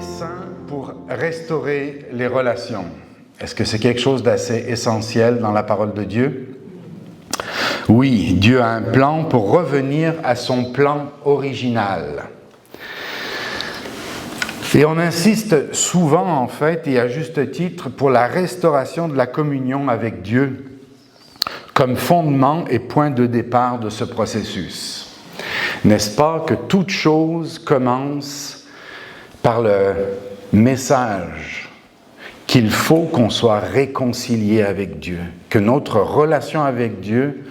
dessein pour restaurer les relations. Est-ce que c'est quelque chose d'assez essentiel dans la parole de Dieu? Oui, Dieu a un plan pour revenir à son plan original. Et on insiste souvent, en fait, et à juste titre, pour la restauration de la communion avec Dieu comme fondement et point de départ de ce processus. N'est-ce pas que toute chose commence par le message qu'il faut qu'on soit réconcilié avec Dieu, que notre relation avec Dieu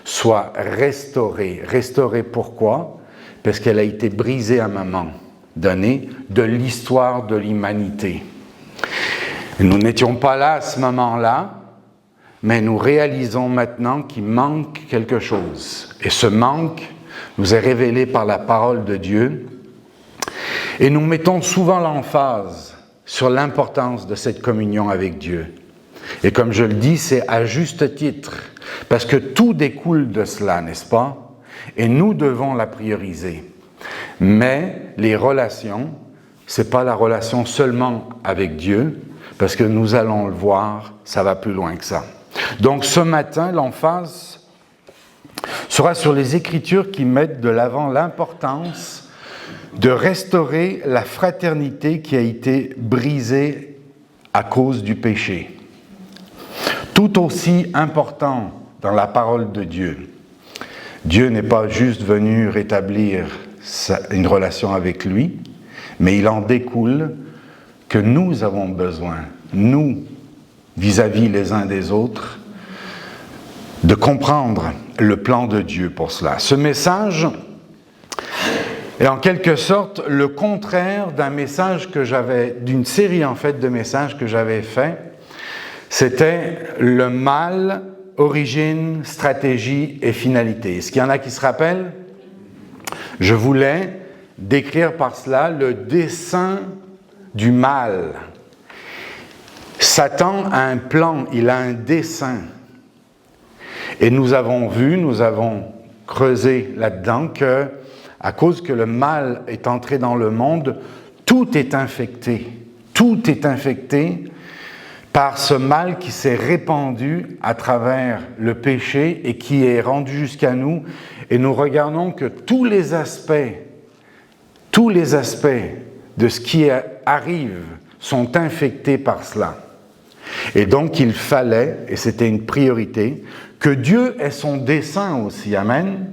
soit restaurée. Restaurée pourquoi? Parce qu'elle a été brisée à un moment donné de l'histoire de l'humanité. Nous n'étions pas là à ce moment-là, mais nous réalisons maintenant qu'il manque quelque chose. Et ce manque nous est révélé par la parole de Dieu. Et nous mettons souvent l'emphase sur l'importance de cette communion avec Dieu. Et comme je le dis, c'est à juste titre, parce que tout découle de cela, n'est-ce pas? Et nous devons la prioriser. Mais les relations, ce n'est pas la relation seulement avec Dieu, parce que nous allons le voir, ça va plus loin que ça. Donc ce matin, l'emphase sera sur les Écritures qui mettent de l'avant l'importance de restaurer la fraternité qui a été brisée à cause du péché. Tout aussi important dans la parole de Dieu. Dieu n'est pas juste venu rétablir une relation avec lui, mais il en découle que nous avons besoin, nous, vis-à-vis les uns des autres, de comprendre le plan de Dieu pour cela. Ce message est en quelque sorte le contraire d'un message d'une série en fait de messages que j'avais fait. C'était le mal, origine, stratégie et finalité. Est-ce qu'il y en a qui se rappellent? Je voulais décrire par cela le dessein du mal. Satan a un plan, il a un dessein. Et nous avons creusé là-dedans que, à cause que le mal est entré dans le monde, tout est infecté. Tout est infecté par ce mal qui s'est répandu à travers le péché et qui est rendu jusqu'à nous. Et nous regardons que tous les aspects de ce qui arrive sont infectés par cela. Et donc il fallait, et c'était une priorité, que Dieu ait son dessein aussi, amen.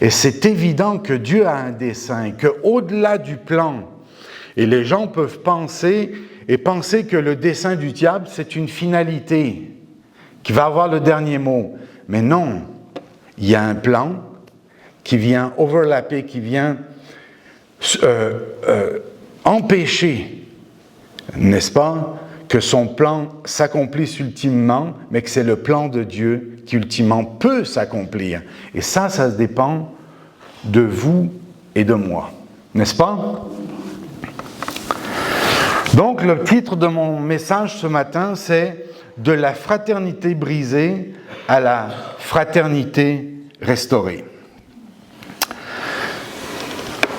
Et c'est évident que Dieu a un dessein, qu'au-delà du plan, et les gens peuvent penser que le dessein du diable, c'est une finalité, qui va avoir le dernier mot. Mais non, il y a un plan qui vient overlapper, qui vient empêcher, n'est-ce pas, que son plan s'accomplisse ultimement, mais que c'est le plan de Dieu qui ultimement peut s'accomplir. Et ça dépend de vous et de moi, n'est-ce pas? Donc le titre de mon message ce matin, c'est « De la fraternité brisée à la fraternité restaurée ».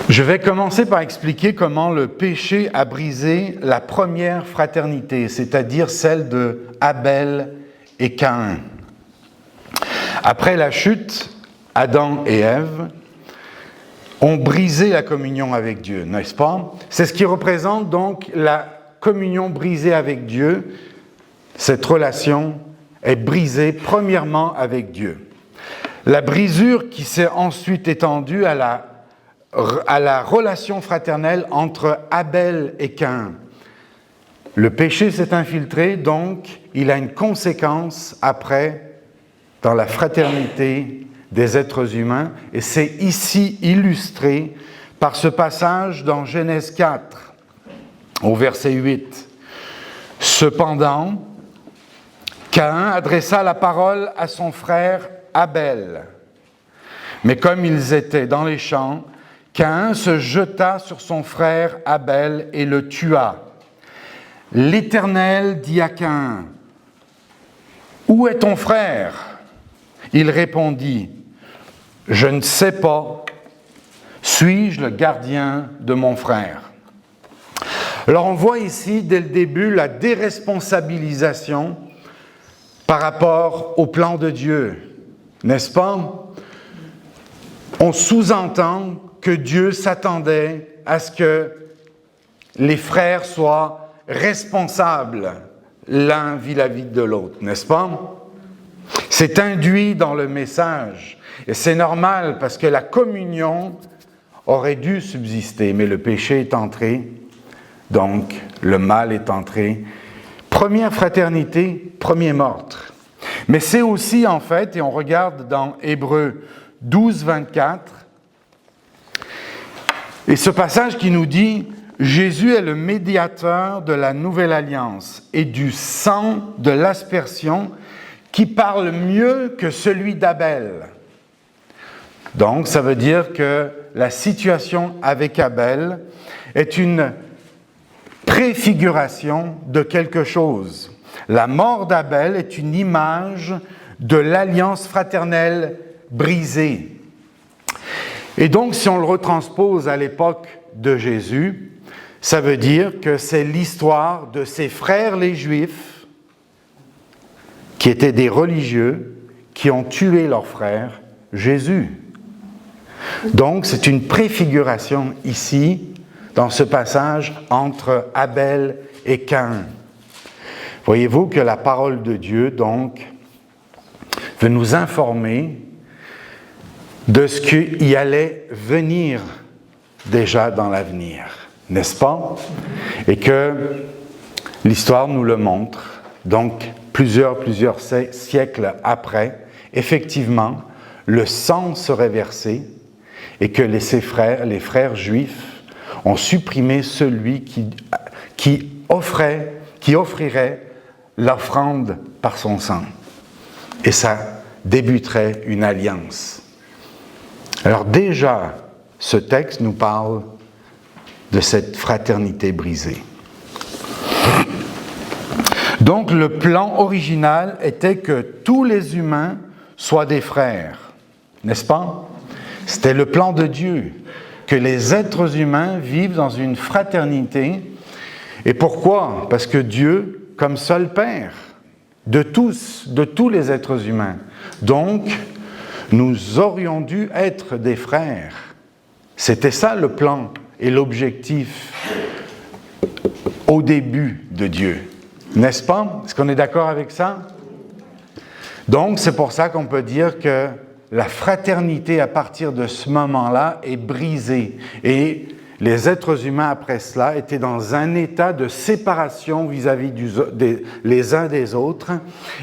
Je vais commencer par expliquer comment le péché a brisé la première fraternité, c'est-à-dire celle de Abel et Caïn. Après la chute, Adam et Ève ont brisé la communion avec Dieu, n'est-ce pas? C'est ce qui représente donc la communion brisée avec Dieu. Cette relation est brisée premièrement avec Dieu. La brisure qui s'est ensuite étendue à la relation fraternelle entre Abel et Caïn. Le péché s'est infiltré, donc il a une conséquence après dans la fraternité des êtres humains, et c'est ici illustré par ce passage dans Genèse 4, au verset 8. Cependant, Caïn adressa la parole à son frère Abel. Mais comme ils étaient dans les champs, Caïn se jeta sur son frère Abel et le tua. L'Éternel dit à Caïn, « Où est ton frère ?» Il répondit, « Je ne sais pas. Suis-je le gardien de mon frère ?» Alors on voit ici, dès le début, la déresponsabilisation par rapport au plan de Dieu, n'est-ce pas? On sous-entend que Dieu s'attendait à ce que les frères soient responsables l'un vis-à-vis de l'autre, n'est-ce pas? C'est induit dans le message, et c'est normal parce que la communion aurait dû subsister, mais le péché est entré, donc le mal est entré. Première fraternité, premier meurtre. Mais c'est aussi en fait, et on regarde dans Hébreux 12, 24, et ce passage qui nous dit « Jésus est le médiateur de la nouvelle alliance et du sang de l'aspersion qui parle mieux que celui d'Abel. » Donc, ça veut dire que la situation avec Abel est une préfiguration de quelque chose. La mort d'Abel est une image de l'alliance fraternelle brisée. Et donc, si on le retranspose à l'époque de Jésus, ça veut dire que c'est l'histoire de ses frères les Juifs, qui étaient des religieux, qui ont tué leur frère Jésus. Donc, c'est une préfiguration ici, dans ce passage, entre Abel et Caïn. Voyez-vous que la parole de Dieu, donc, veut nous informer de ce qui allait venir déjà dans l'avenir, n'est-ce pas? Et que l'histoire nous le montre. Donc, plusieurs siècles après, effectivement, le sang serait versé et que les frères juifs ont supprimé celui qui offrirait l'offrande par son sang. Et ça débuterait une alliance. Alors déjà, ce texte nous parle de cette fraternité brisée. Donc le plan original était que tous les humains soient des frères, n'est-ce pas? C'était le plan de Dieu, que les êtres humains vivent dans une fraternité. Et pourquoi? Parce que Dieu, comme seul Père, de tous les êtres humains. Donc, nous aurions dû être des frères. C'était ça le plan et l'objectif au début de Dieu. N'est-ce pas? Est-ce qu'on est d'accord avec ça? Donc, c'est pour ça qu'on peut dire que la fraternité, à partir de ce moment-là, est brisée. Et les êtres humains, après cela, étaient dans un état de séparation vis-à-vis les uns des autres.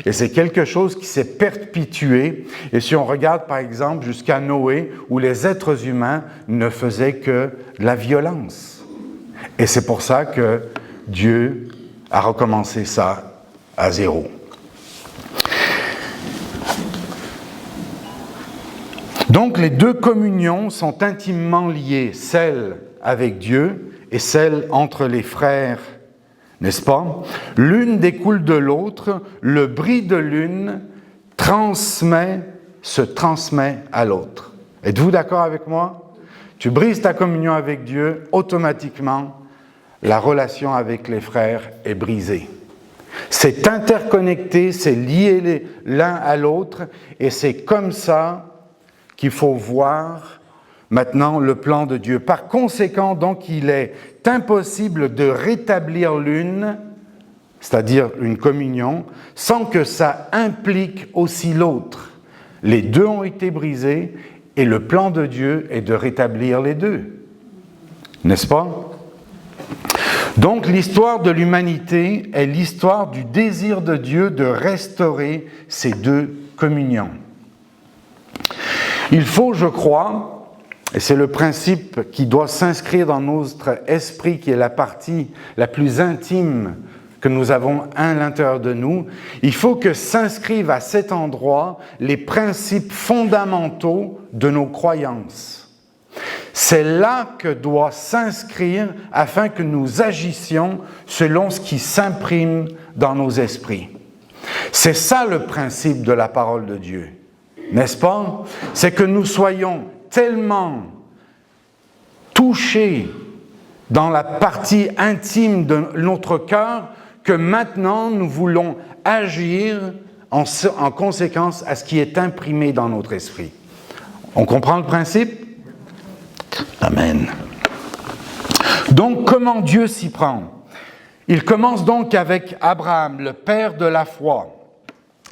Et c'est quelque chose qui s'est perpétué. Et si on regarde, par exemple, jusqu'à Noé, où les êtres humains ne faisaient que la violence. Et c'est pour ça que Dieu a recommencé ça à zéro. Donc les deux communions sont intimement liées, celle avec Dieu et celle entre les frères, n'est-ce pas? L'une découle de l'autre, le bris de l'une se transmet à l'autre. Êtes-vous d'accord avec moi? Tu brises ta communion avec Dieu, automatiquement, la relation avec les frères est brisée. C'est interconnecté, c'est lié l'un à l'autre, et c'est comme ça qu'il faut voir maintenant le plan de Dieu. Par conséquent, donc, il est impossible de rétablir l'une, c'est-à-dire une communion, sans que ça implique aussi l'autre. Les deux ont été brisés et le plan de Dieu est de rétablir les deux. N'est-ce pas? Donc, l'histoire de l'humanité est l'histoire du désir de Dieu de restaurer ces deux communions. Il faut, je crois, et c'est le principe qui doit s'inscrire dans notre esprit, qui est la partie la plus intime que nous avons à l'intérieur de nous, il faut que s'inscrivent à cet endroit les principes fondamentaux de nos croyances. C'est là que doit s'inscrire afin que nous agissions selon ce qui s'imprime dans nos esprits. C'est ça le principe de la parole de Dieu. N'est-ce pas? C'est que nous soyons tellement touchés dans la partie intime de notre cœur que maintenant nous voulons agir en conséquence à ce qui est imprimé dans notre esprit. On comprend le principe? Amen. Donc, comment Dieu s'y prend? Il commence donc avec Abraham, le père de la foi.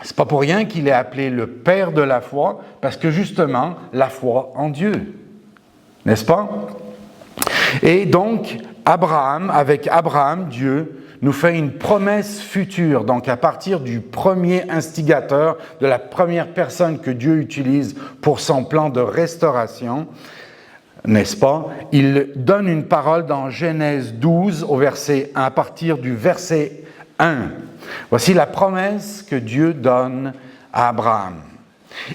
C'est pas pour rien qu'il est appelé le père de la foi, parce que justement, la foi en Dieu. N'est-ce pas? Et donc, avec Abraham, Dieu nous fait une promesse future. Donc, à partir du premier instigateur, de la première personne que Dieu utilise pour son plan de restauration, n'est-ce pas? Il donne une parole dans Genèse 12, à partir du verset 1. Voici la promesse que Dieu donne à Abraham.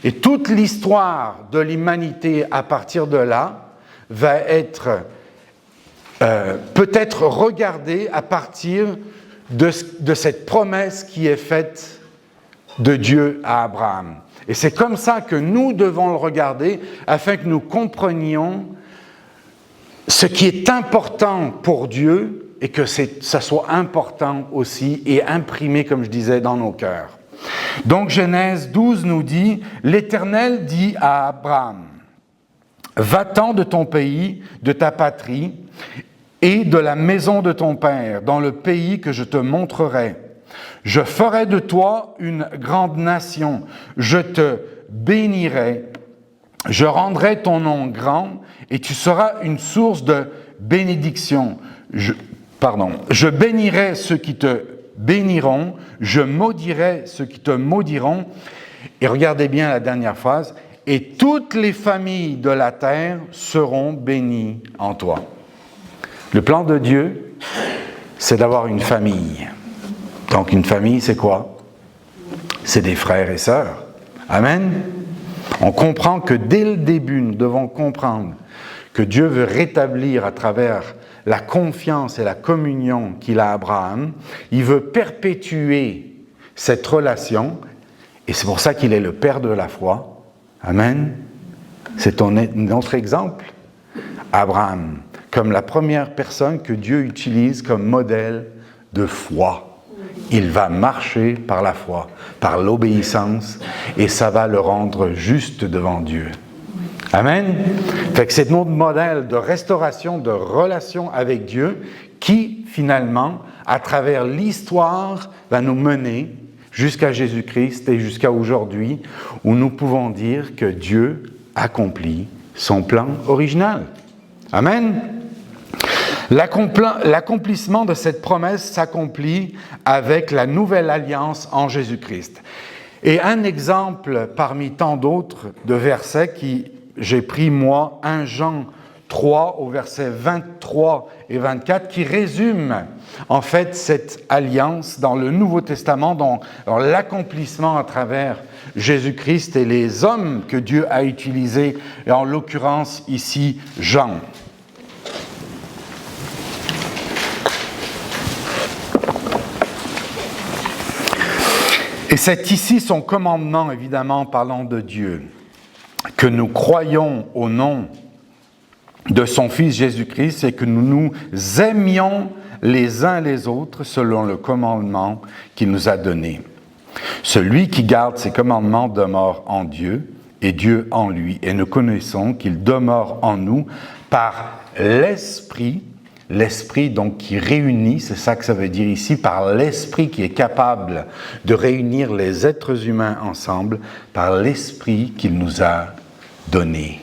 Et toute l'histoire de l'humanité à partir de là va être peut-être regardée à partir de cette promesse qui est faite de Dieu à Abraham. Et c'est comme ça que nous devons le regarder afin que nous comprenions ce qui est important pour Dieu et que ça soit important aussi et imprimé, comme je disais, dans nos cœurs. Donc Genèse 12 nous dit, l'Éternel dit à Abraham, « Va-t'en de ton pays, de ta patrie et de la maison de ton père, dans le pays que je te montrerai. Je ferai de toi une grande nation, je te bénirai, je rendrai ton nom grand et tu seras une source de bénédiction. Je bénirai ceux qui te béniront, je maudirai ceux qui te maudiront. » Et regardez bien la dernière phrase, « Et toutes les familles de la terre seront bénies en toi. » Le plan de Dieu, c'est d'avoir une famille. Donc une famille, c'est quoi? C'est des frères et sœurs. Amen. On comprend que dès le début, nous devons comprendre que Dieu veut rétablir à travers la confiance et la communion qu'il a à Abraham. Il veut perpétuer cette relation et c'est pour ça qu'il est le père de la foi. Amen. C'est notre exemple. Abraham, comme la première personne que Dieu utilise comme modèle de foi. Il va marcher par la foi, par l'obéissance, et ça va le rendre juste devant Dieu. Amen. Fait que c'est notre modèle de restauration, de relation avec Dieu, qui finalement, à travers l'histoire, va nous mener jusqu'à Jésus-Christ et jusqu'à aujourd'hui, où nous pouvons dire que Dieu accomplit son plan original. Amen. L'accomplissement de cette promesse s'accomplit avec la nouvelle alliance en Jésus-Christ. Et un exemple parmi tant d'autres de versets qui j'ai pris moi, 1 Jean 3 au verset 23 et 24, qui résume en fait cette alliance dans le Nouveau Testament, dans l'accomplissement à travers Jésus-Christ et les hommes que Dieu a utilisés, et en l'occurrence ici Jean. Et c'est ici son commandement, évidemment, parlant de Dieu, que nous croyons au nom de son Fils Jésus-Christ et que nous nous aimions les uns les autres selon le commandement qu'il nous a donné. Celui qui garde ses commandements demeure en Dieu et Dieu en lui. Et nous connaissons qu'il demeure en nous par l'Esprit. L'Esprit donc qui réunit, c'est ça que ça veut dire ici, par l'Esprit qui est capable de réunir les êtres humains ensemble, par l'Esprit qu'il nous a donné.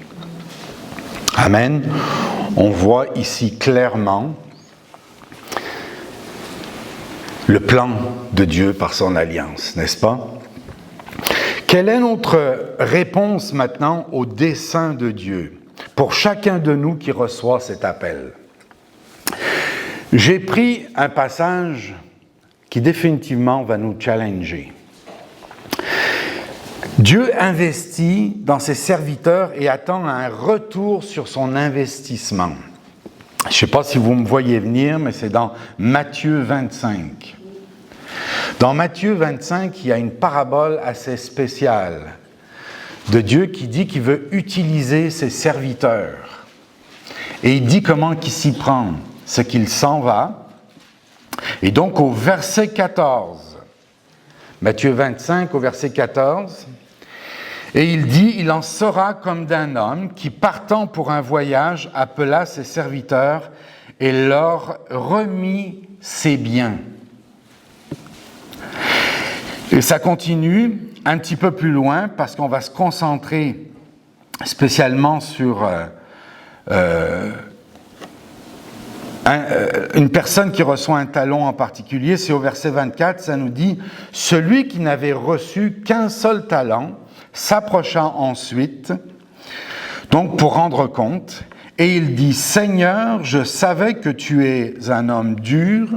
Amen. On voit ici clairement le plan de Dieu par son alliance, n'est-ce pas? Quelle est notre réponse maintenant au dessein de Dieu pour chacun de nous qui reçoit cet appel? J'ai pris un passage qui définitivement va nous challenger. Dieu investit dans ses serviteurs et attend un retour sur son investissement. Je ne sais pas si vous me voyez venir, mais c'est dans Matthieu 25. Dans Matthieu 25, il y a une parabole assez spéciale de Dieu qui dit qu'il veut utiliser ses serviteurs. Et il dit comment il s'y prend. ce qu'il s'en va. Et donc au verset 14, Matthieu 25 au verset 14, et il dit, « Il en sera comme d'un homme qui, partant pour un voyage, appela ses serviteurs et leur remit ses biens. » Et ça continue un petit peu plus loin parce qu'on va se concentrer spécialement sur une personne qui reçoit un talon en particulier. C'est au verset 24, ça nous dit « Celui qui n'avait reçu qu'un seul talent s'approcha ensuite, donc pour rendre compte, et il dit « Seigneur, je savais que tu es un homme dur,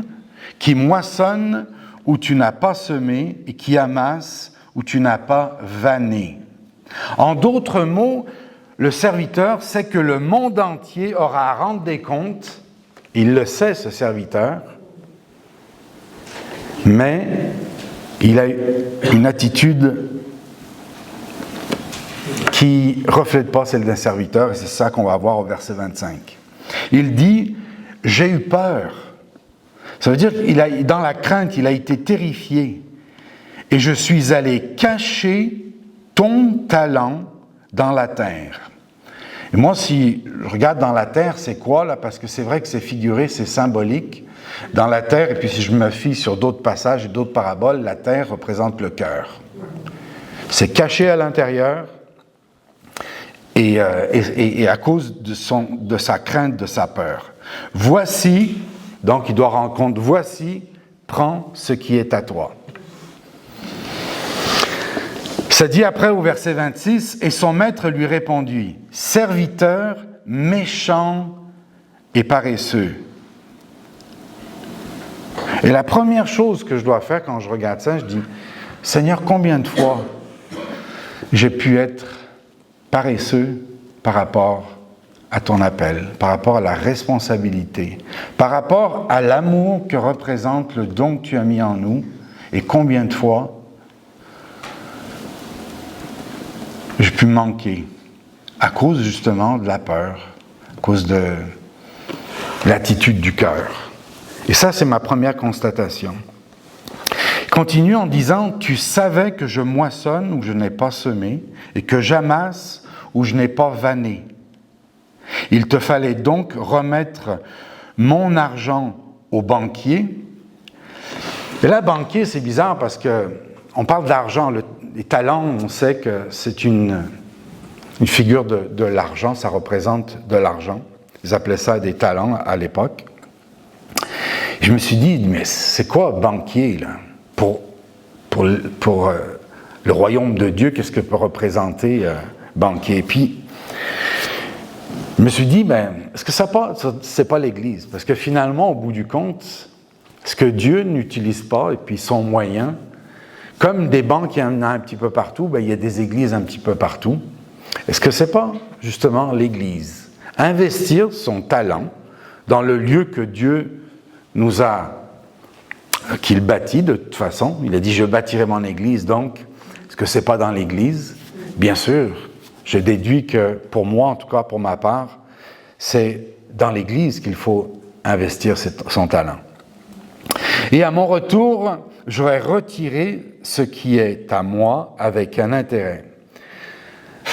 qui moissonne où tu n'as pas semé et qui amasse où tu n'as pas vanné. » En d'autres mots, le serviteur sait que le monde entier aura à rendre des comptes. Il le sait, ce serviteur, mais il a une attitude qui ne reflète pas celle d'un serviteur, et c'est ça qu'on va voir au verset 25. Il dit « J'ai eu peur ». Ça veut dire qu'il dans la crainte, il a été terrifié. « Et je suis allé cacher ton talent dans la terre. » Et moi, si je regarde dans la terre, c'est quoi là? Parce que c'est vrai que c'est figuré, c'est symbolique. Dans la terre, et puis si je me fie sur d'autres passages et d'autres paraboles, la terre représente le cœur. C'est caché à l'intérieur et à cause de sa crainte, de sa peur. Voici, donc il doit rendre compte, voici, prends ce qui est à toi. Ça dit après au verset 26, « Et son maître lui répondit, « Serviteur méchant et paresseux. » Et la première chose que je dois faire quand je regarde ça, je dis, « Seigneur, combien de fois j'ai pu être paresseux par rapport à ton appel, par rapport à la responsabilité, par rapport à l'amour que représente le don que tu as mis en nous, et combien de fois j'ai pu manquer à cause justement de la peur, à cause de l'attitude du cœur. » Et ça, c'est ma première constatation. Il continue en disant « Tu savais que je moissonne où je n'ai pas semé, et que j'amasse où je n'ai pas vanné. Il te fallait donc remettre mon argent au banquier. » Et là, banquier, c'est bizarre parce qu'on parle d'argent. Les talents, on sait que c'est une figure de l'argent, ça représente de l'argent. Ils appelaient ça des talents à l'époque. Je me suis dit, mais c'est quoi banquier là? Pour le royaume de Dieu, qu'est-ce que peut représenter banquier? Puis, je me suis dit, est-ce que c'est pas l'Église? Parce que finalement, au bout du compte, ce que Dieu n'utilise pas, et puis son moyen, comme des banques, il y en a un petit peu partout, il y a des églises un petit peu partout. Est-ce que c'est pas justement l'Église? Investir son talent dans le lieu que Dieu nous a, qu'il bâtit de toute façon. Il a dit, je bâtirai mon Église, donc, est-ce que c'est pas dans l'Église? Bien sûr. Je déduis que, pour moi, en tout cas pour ma part, c'est dans l'Église qu'il faut investir son talent. Et à mon retour, j'aurais retiré ce qui est à moi avec un intérêt.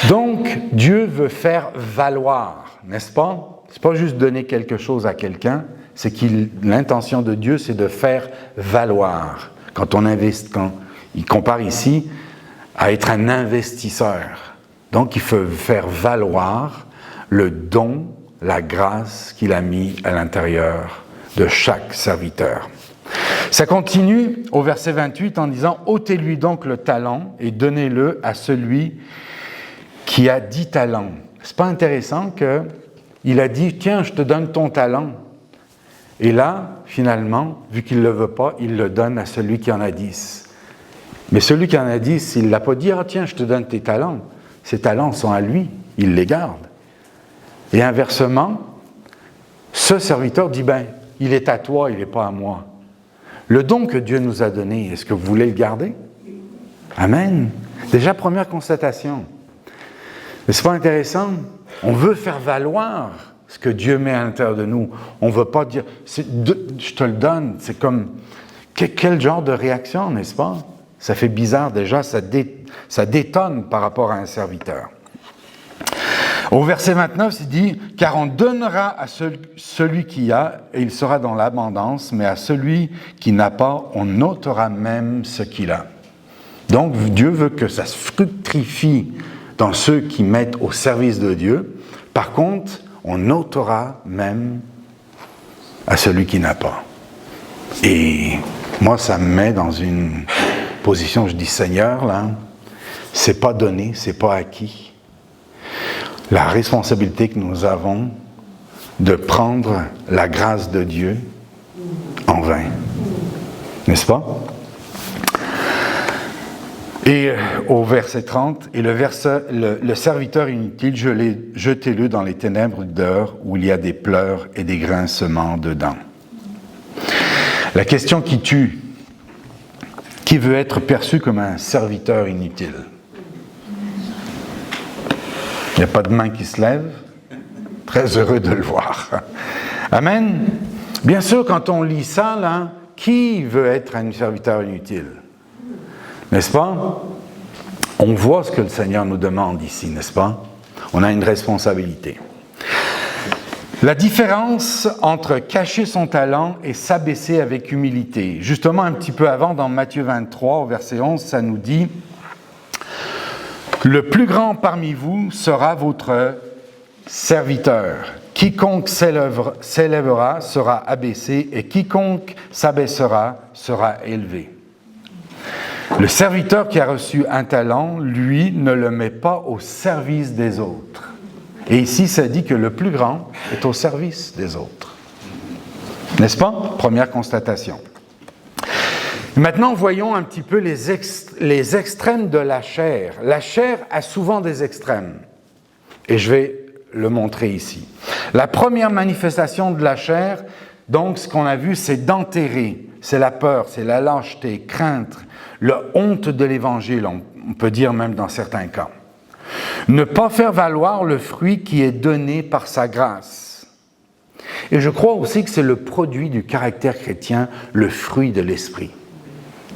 Donc, Dieu veut faire valoir, n'est-ce pas? C'est pas juste donner quelque chose à quelqu'un, c'est l'intention de Dieu, c'est de faire valoir. Quand on investit, quand il compare ici à être un investisseur. Donc, il veut faire valoir le don, la grâce qu'il a mis à l'intérieur de chaque serviteur. Ça continue au verset 28 en disant « Ôtez-lui donc le talent et donnez-le à celui qui a 10 talents. » C'est pas intéressant qu'il a dit « Tiens, je te donne ton talent. » Et là, finalement, vu qu'il ne le veut pas, il le donne à celui qui en a 10. Mais celui qui en a 10, il ne l'a pas dit « Ah tiens, je te donne tes talents. » Ces talents sont à lui, il les garde. Et inversement, ce serviteur dit « Il est à toi, il n'est pas à moi. » Le don que Dieu nous a donné, est-ce que vous voulez le garder? Amen. Déjà, première constatation. Mais ce n'est pas intéressant? On veut faire valoir ce que Dieu met à l'intérieur de nous. On ne veut pas dire, je te le donne, c'est comme, quel genre de réaction, n'est-ce pas? Ça fait bizarre déjà, ça détonne par rapport à un serviteur. Au verset 29, il dit « Car on donnera à celui qui a, et il sera dans l'abondance, mais à celui qui n'a pas, on ôtera même ce qu'il a. » Donc, Dieu veut que ça se fructifie dans ceux qui mettent au service de Dieu. Par contre, on ôtera même à celui qui n'a pas. Et moi, ça me met dans une position, je dis Seigneur, là, c'est pas donné, c'est pas acquis. La responsabilité que nous avons de prendre la grâce de Dieu en vain. N'est-ce pas? Et au verset 30, « Et le serviteur inutile, jetez-le dans les ténèbres dehors où il y a des pleurs et des grincements dedans. » La question qui tue, qui veut être perçu comme un serviteur inutile? Il n'y a pas de main qui se lève. Très heureux de le voir. Amen. Bien sûr, quand on lit ça, là, qui veut être un serviteur inutile? N'est-ce pas? On voit ce que le Seigneur nous demande ici, n'est-ce pas? On a une responsabilité. La différence entre cacher son talent et s'abaisser avec humilité. Justement, un petit peu avant, dans Matthieu 23, au verset 11, ça nous dit « Le plus grand parmi vous sera votre serviteur. Quiconque s'élèvera sera abaissé, et quiconque s'abaissera sera élevé. » Le serviteur qui a reçu un talent, lui, ne le met pas au service des autres. Et ici, ça dit que le plus grand est au service des autres. N'est-ce pas? Première constatation. Maintenant, voyons un petit peu les extrêmes de la chair. La chair a souvent des extrêmes. Et je vais le montrer ici. La première manifestation de la chair, donc, ce qu'on a vu, c'est d'enterrer. C'est la peur, c'est la lâcheté, crainte, la honte de l'Évangile, on peut dire même dans certains cas. Ne pas faire valoir le fruit qui est donné par sa grâce. Et je crois aussi que c'est le produit du caractère chrétien, le fruit de l'Esprit.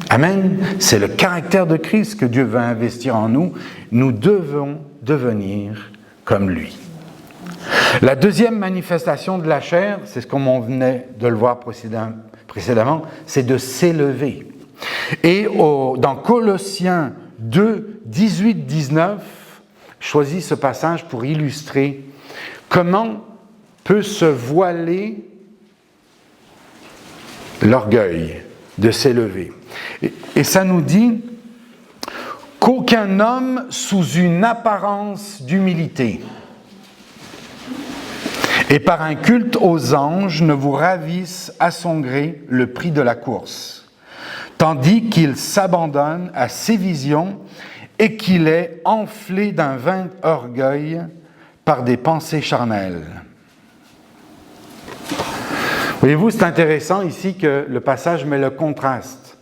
Amen. C'est le caractère de Christ que Dieu veut investir en nous. Nous devons devenir comme lui. La deuxième manifestation de la chair, c'est ce qu'on venait de le voir précédemment, c'est de s'élever. Et dans Colossiens 2, 18, 19, je choisis ce passage pour illustrer comment peut se voiler l'orgueil de s'élever. Et ça nous dit qu'aucun homme sous une apparence d'humilité et par un culte aux anges ne vous ravisse à son gré le prix de la course, tandis qu'il s'abandonne à ses visions et qu'il est enflé d'un vain orgueil par des pensées charnelles. Voyez-vous, c'est intéressant ici que le passage met le contraste.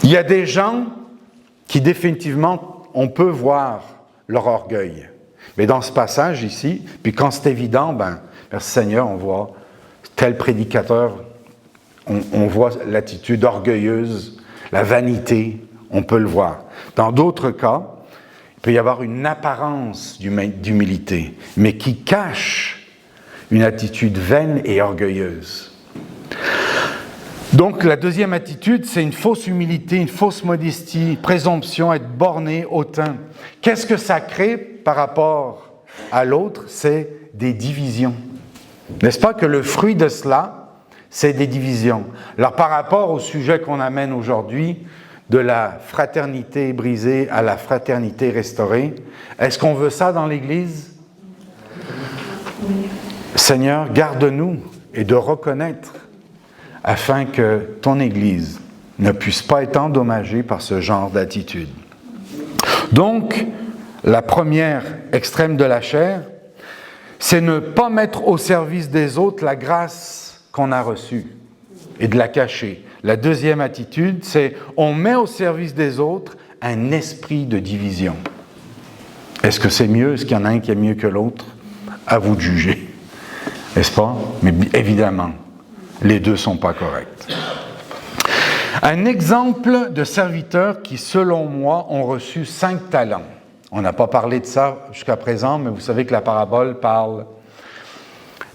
Il y a des gens qui définitivement, on peut voir leur orgueil. Mais dans ce passage ici, puis quand c'est évident, merci Seigneur, on voit tel prédicateur, on voit l'attitude orgueilleuse, la vanité, on peut le voir. Dans d'autres cas, il peut y avoir une apparence d'humilité, mais qui cache une attitude vaine et orgueilleuse. Donc la deuxième attitude, c'est une fausse humilité, une fausse modestie, présomption, être borné, hautain. Qu'est-ce que ça crée par rapport à l'autre? C'est des divisions. N'est-ce pas que le fruit de cela, c'est des divisions? Alors par rapport au sujet qu'on amène aujourd'hui, de la fraternité brisée à la fraternité restaurée, est-ce qu'on veut ça dans l'Église? Seigneur, garde-nous et de reconnaître afin que ton Église ne puisse pas être endommagée par ce genre d'attitude. Donc, la première extrême de la chair, c'est ne pas mettre au service des autres la grâce qu'on a reçue et de la cacher. La deuxième attitude, c'est on met au service des autres un esprit de division. Est-ce que c'est mieux? Est-ce qu'il y en a un qui est mieux que l'autre? À vous de juger. N'est-ce pas? Mais évidemment, les deux ne sont pas corrects. Un exemple de serviteurs qui, selon moi, ont reçu 5 talents. On n'a pas parlé de ça jusqu'à présent, mais vous savez que la parabole parle.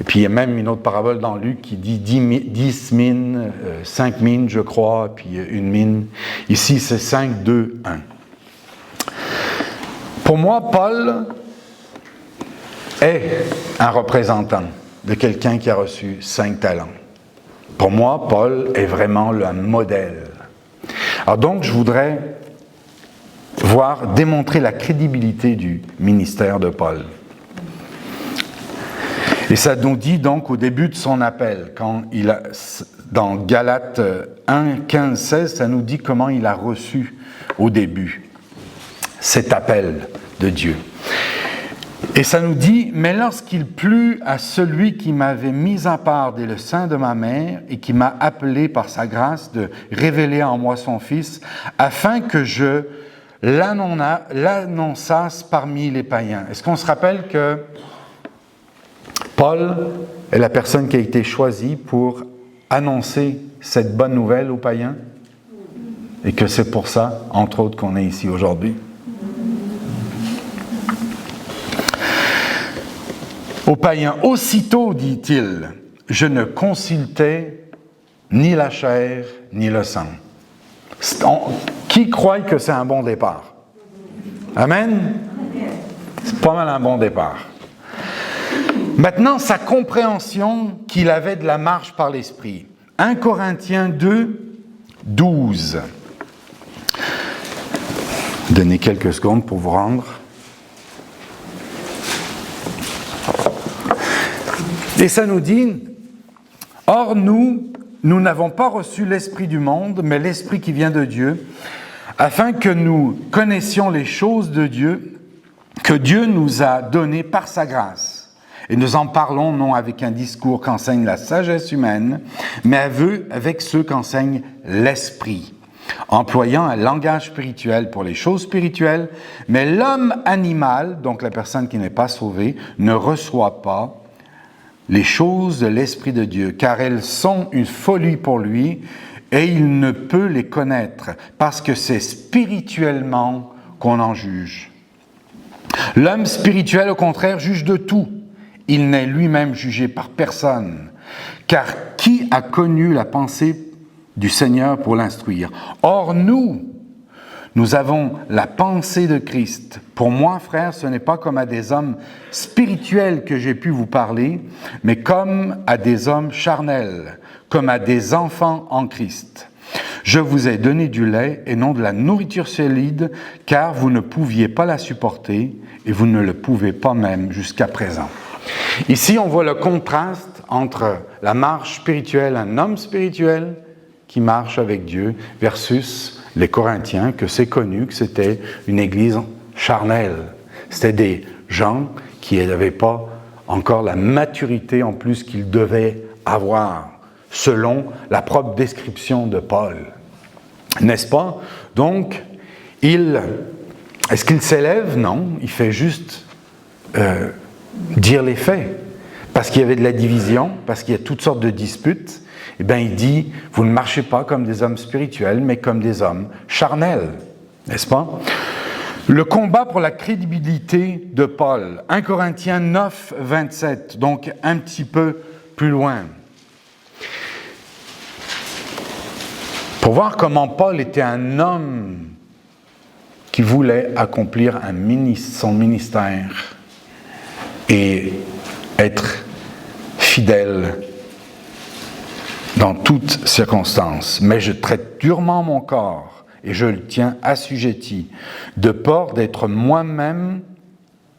Et puis il y a même une autre parabole dans Luc qui dit 10 mines, 5 mines, je crois, puis une mine. Ici, c'est 5, 2, 1. Pour moi, Paul est un représentant de quelqu'un qui a reçu 5 talents. Pour moi, Paul est vraiment un modèle. Alors donc, je voudrais démontrer la crédibilité du ministère de Paul. Et ça nous dit donc au début de son appel, dans Galates 1, 15, 16, ça nous dit comment il a reçu au début cet appel de Dieu. Et ça nous dit, mais lorsqu'il plut à celui qui m'avait mis à part dès le sein de ma mère et qui m'a appelé par sa grâce de révéler en moi son Fils, afin que je l'annonçasse parmi les païens. Est-ce qu'on se rappelle que Paul est la personne qui a été choisie pour annoncer cette bonne nouvelle aux païens? Et que c'est pour ça, entre autres, qu'on est ici aujourd'hui. Aux païens, aussitôt, dit-il, je ne consultais ni la chair ni le sang. Qui croit que c'est un bon départ? Amen? C'est pas mal un bon départ. Maintenant, sa compréhension qu'il avait de la marche par l'Esprit. 1 Corinthiens 2, 12. Donnez quelques secondes pour vous rendre. Et ça nous dit, « Or nous n'avons pas reçu l'Esprit du monde, mais l'Esprit qui vient de Dieu, afin que nous connaissions les choses de Dieu, que Dieu nous a données par sa grâce. Et nous en parlons non avec un discours qu'enseigne la sagesse humaine, mais avec ceux qu'enseigne l'Esprit, employant un langage spirituel pour les choses spirituelles, mais l'homme animal, donc la personne qui n'est pas sauvée, ne reçoit pas les choses de l'Esprit de Dieu, car elles sont une folie pour lui, et il ne peut les connaître, parce que c'est spirituellement qu'on en juge. L'homme spirituel, au contraire, juge de tout. Il n'est lui-même jugé par personne, car qui a connu la pensée du Seigneur pour l'instruire? Or, nous avons la pensée de Christ. Pour moi, frère, ce n'est pas comme à des hommes spirituels que j'ai pu vous parler, mais comme à des hommes charnels, comme à des enfants en Christ. Je vous ai donné du lait et non de la nourriture solide, car vous ne pouviez pas la supporter et vous ne le pouvez pas même jusqu'à présent. Ici, on voit le contraste entre la marche spirituelle, un homme spirituel qui marche avec Dieu, versus les Corinthiens, que c'est connu que c'était une église charnelle. C'était des gens qui n'avaient pas encore la maturité en plus qu'ils devaient avoir, selon la propre description de Paul. N'est-ce pas? Donc, est-ce qu'il s'élève? Non, il fait juste dire les faits. Parce qu'il y avait de la division, parce qu'il y a toutes sortes de disputes, eh bien, il dit, vous ne marchez pas comme des hommes spirituels, mais comme des hommes charnels, n'est-ce pas? Le combat pour la crédibilité de Paul, 1 Corinthiens 9, 27, donc un petit peu plus loin. Pour voir comment Paul était un homme qui voulait accomplir son ministère et être fidèle dans toutes circonstances. Mais je traite durement mon corps et je le tiens assujetti, de peur d'être moi-même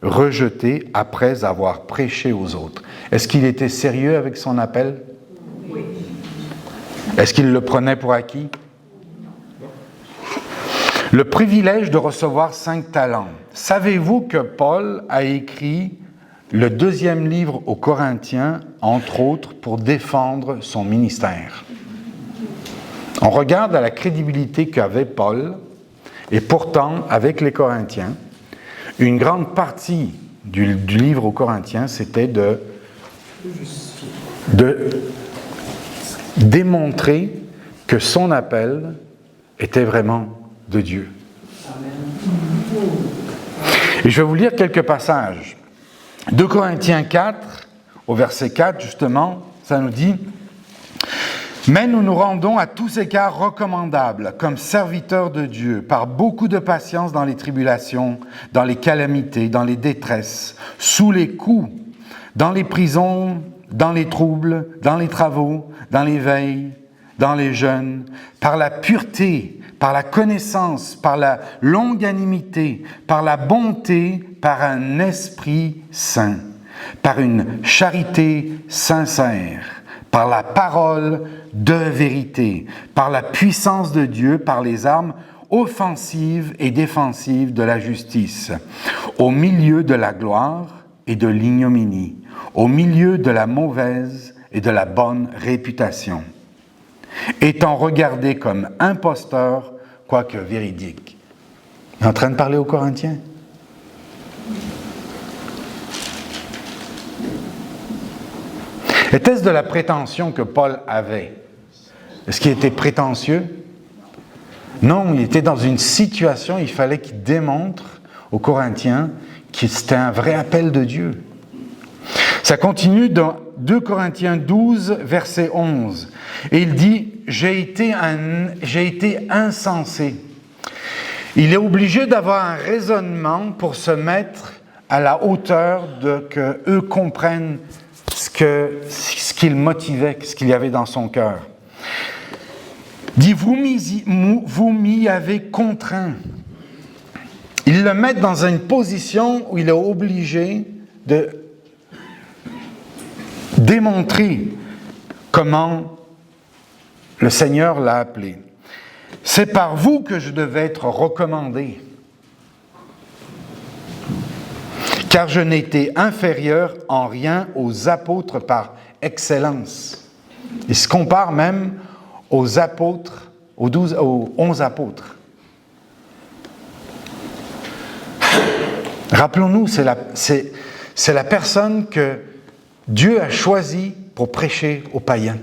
rejeté après avoir prêché aux autres. Est-ce qu'il était sérieux avec son appel? Oui. Est-ce qu'il le prenait pour acquis? Le privilège de recevoir 5 talents. Savez-vous que Paul a écrit le 2e livre aux Corinthiens, entre autres, pour défendre son ministère? On regarde à la crédibilité qu'avait Paul, et pourtant, avec les Corinthiens, une grande partie du livre aux Corinthiens, c'était de démontrer que son appel était vraiment de Dieu. Et je vais vous lire quelques passages. 2 Corinthiens 4, au verset 4, justement, ça nous dit « Mais nous nous rendons à tous égards recommandables, comme serviteurs de Dieu, par beaucoup de patience dans les tribulations, dans les calamités, dans les détresses, sous les coups, dans les prisons, dans les troubles, dans les travaux, dans les veilles, dans les jeûnes, par la pureté, par la connaissance, par la longanimité, par la bonté, par un esprit saint, par une charité sincère, par la parole de vérité, par la puissance de Dieu, par les armes offensives et défensives de la justice, au milieu de la gloire et de l'ignominie, au milieu de la mauvaise et de la bonne réputation, étant regardé comme imposteur, quoique véridique. Il est en train de parler aux Corinthiens. Était-ce de la prétention que Paul avait? Est-ce qu'il était prétentieux? Non, il était dans une situation, il fallait qu'il démontre aux Corinthiens que c'était un vrai appel de Dieu. Ça continue dans 2 Corinthiens 12, verset 11. Et il dit, j'ai été insensé. Il est obligé d'avoir un raisonnement pour se mettre à la hauteur de que eux comprennent ce qu'il motivait, ce qu'il y avait dans son cœur. Dit, vous m'y avez contraint. Ils le mettent dans une position où il est obligé de démontrer comment le Seigneur l'a appelé. C'est par vous que je devais être recommandé, car je n'étais inférieur en rien aux apôtres par excellence. Il se compare même aux apôtres, aux 11 apôtres. Rappelons-nous, c'est la personne que Dieu a choisie pour prêcher aux païens.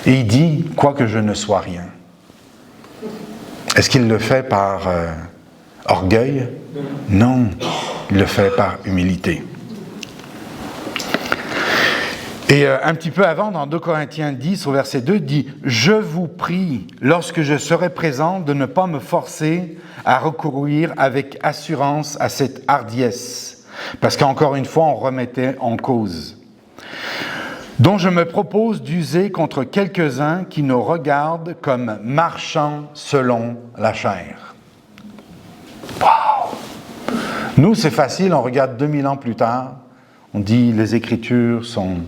Et il dit, quoique je ne sois rien. Est-ce qu'il le fait par orgueil? Non, il le fait par humilité. Et un petit peu avant, dans 2 Corinthiens 10, au verset 2, dit « Je vous prie, lorsque je serai présent, de ne pas me forcer à recourir avec assurance à cette hardiesse. » Parce qu'encore une fois, on remettait en cause. « Dont je me propose d'user contre quelques-uns qui nous regardent comme marchands selon la chair. » Wow! Nous, c'est facile, on regarde 2000 ans plus tard, on dit les Écritures sont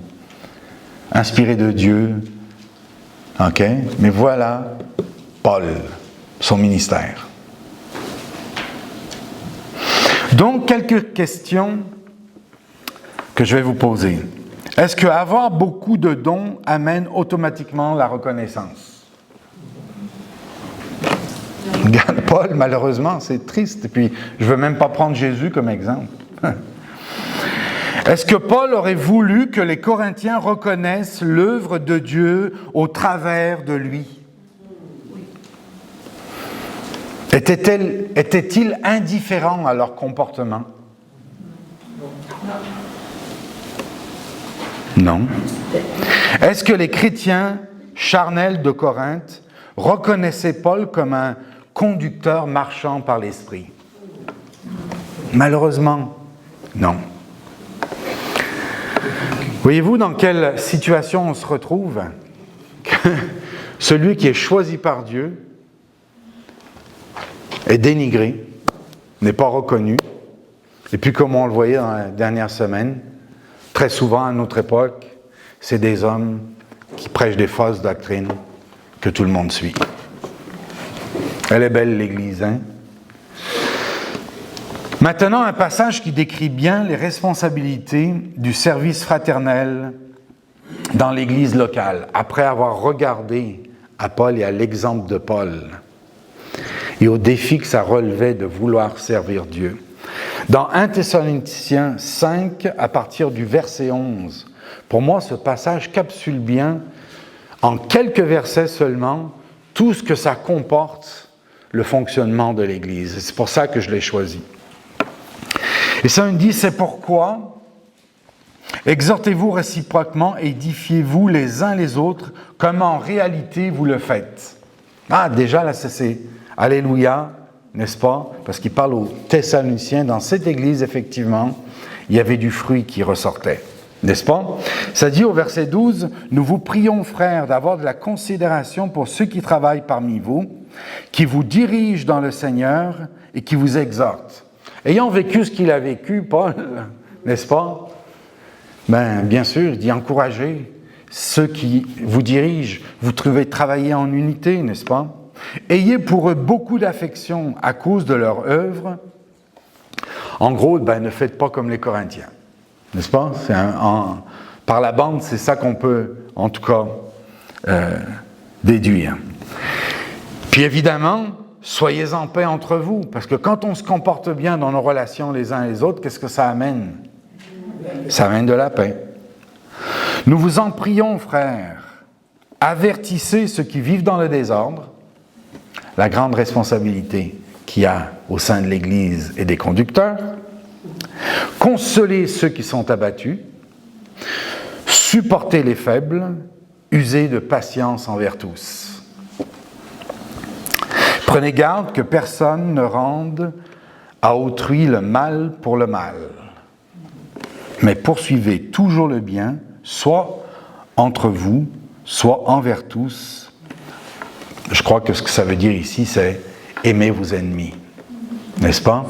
inspirées de Dieu. OK? Mais voilà Paul, son ministère. Donc, quelques questions que je vais vous poser. Est-ce qu'avoir beaucoup de dons amène automatiquement la reconnaissance? Regarde, Paul, malheureusement, c'est triste. Et puis, je ne veux même pas prendre Jésus comme exemple. Est-ce que Paul aurait voulu que les Corinthiens reconnaissent l'œuvre de Dieu au travers de lui? Était-il indifférent à leur comportement? Non. Est-ce que les chrétiens charnels de Corinthe reconnaissaient Paul comme un conducteur marchant par l'esprit? Malheureusement, non. Voyez-vous dans quelle situation on se retrouve? Celui qui est choisi par Dieu est dénigré, n'est pas reconnu. Et puis comme on le voyait dans la dernière semaine, très souvent à notre époque, c'est des hommes qui prêchent des fausses doctrines que tout le monde suit. Elle est belle l'Église, hein? Maintenant, un passage qui décrit bien les responsabilités du service fraternel dans l'Église locale, après avoir regardé à Paul et à l'exemple de Paul et au défi que ça relevait de vouloir servir Dieu. Dans 1 Thessaloniciens 5, à partir du verset 11, pour moi, ce passage capsule bien, en quelques versets seulement, tout ce que ça comporte, le fonctionnement de l'Église. C'est pour ça que je l'ai choisi. Et ça me dit, c'est pourquoi exhortez-vous réciproquement et édifiez-vous les uns les autres comme en réalité vous le faites. Ah, déjà là, c'est Alléluia, n'est-ce pas? Parce qu'il parle aux Thessaloniciens. Dans cette Église, effectivement, il y avait du fruit qui ressortait. N'est-ce pas? Ça dit au verset 12, « Nous vous prions, frères, d'avoir de la considération pour ceux qui travaillent parmi vous, qui vous dirigent dans le Seigneur et qui vous exhortent. » Ayant vécu ce qu'il a vécu, Paul, n'est-ce pas? Bien sûr, il dit « Encouragez ceux qui vous dirigent, vous devez travailler en unité, n'est-ce pas? Ayez pour eux beaucoup d'affection à cause de leur œuvre. » En gros, ne faites pas comme les Corinthiens. N'est-ce pas? Par la bande, c'est ça qu'on peut, en tout cas, déduire. Puis évidemment, soyez en paix entre vous, parce que quand on se comporte bien dans nos relations les uns les autres, qu'est-ce que ça amène? Ça amène de la paix. Nous vous en prions, frères, avertissez ceux qui vivent dans le désordre, la grande responsabilité qu'il y a au sein de l'Église et des conducteurs, consolez ceux qui sont abattus, supportez les faibles, usez de patience envers tous. Prenez garde que personne ne rende à autrui le mal pour le mal, mais poursuivez toujours le bien, soit entre vous, soit envers tous. Je crois que ce que ça veut dire ici, c'est aimer vos ennemis, n'est-ce pas?